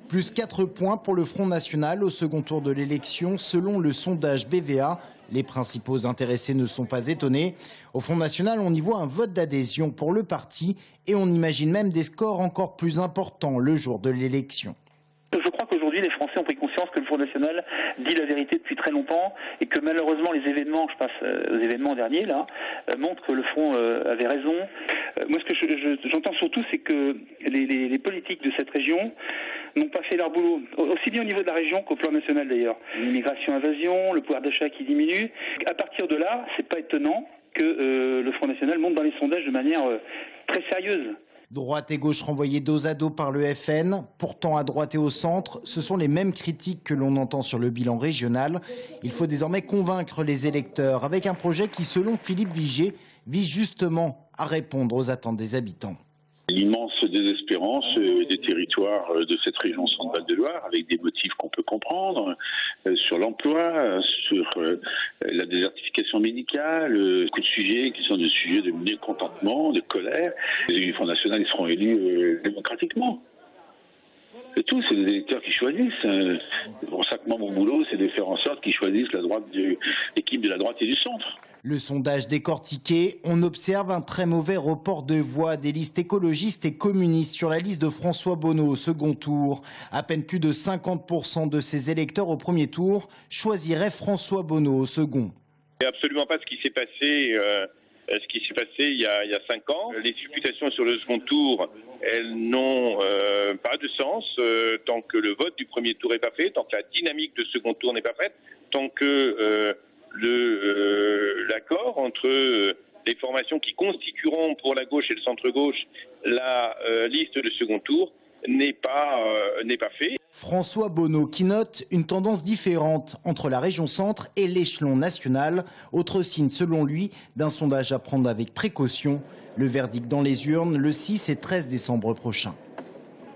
Plus 4 points pour le Front National au second tour de l'élection, selon le sondage BVA. Les principaux intéressés ne sont pas étonnés. Au Front National, on y voit un vote d'adhésion pour le parti et on imagine même des scores encore plus importants le jour de l'élection. Je crois qu'aujourd'hui, les Français ont pris conscience que le Front National dit la vérité depuis très longtemps et que malheureusement les événements, je passe aux événements derniers là, montrent que le Front avait raison. Moi, ce que j'entends surtout, c'est que les politiques de cette région n'ont pas fait leur boulot, aussi bien au niveau de la région qu'au plan national d'ailleurs. L'immigration-invasion, le pouvoir d'achat qui diminue. À partir de là, c'est pas étonnant que le Front National monte dans les sondages de manière très sérieuse. Droite et gauche renvoyées dos à dos par le FN. Pourtant, à droite et au centre, ce sont les mêmes critiques que l'on entend sur le bilan régional. Il faut désormais convaincre les électeurs avec un projet qui, selon Philippe Vigier, vise justement à répondre aux attentes des habitants. L'immense désespérance des territoires de cette région Centre-Val de Loire, avec des motifs qu'on peut comprendre, sur l'emploi, sur la désertification médicale, beaucoup de sujets qui sont des sujets de mécontentement, de colère. Les élus du Front National, ils seront élus démocratiquement. C'est tout, c'est les électeurs qui choisissent. C'est pour ça que moi, mon boulot, c'est de faire en sorte qu'ils choisissent l'équipe de la droite et du centre. Le sondage décortiqué, on observe un très mauvais report de voix des listes écologistes et communistes sur la liste de François Bonneau au second tour. À peine plus de 50% de ses électeurs au premier tour choisiraient François Bonneau au second. C'est absolument pas ce qui s'est passé. Il y a 5 ans. Les supputations sur le second tour, elles n'ont pas de sens tant que le vote du premier tour n'est pas fait, tant que la dynamique de second tour n'est pas faite, tant que l'accord entre les formations qui constitueront pour la gauche et le centre-gauche la liste de second tour n'est pas fait. François Bonneau qui note une tendance différente entre la région centre et l'échelon national. Autre signe selon lui d'un sondage à prendre avec précaution. Le verdict dans les urnes le 6 et 13 décembre prochain.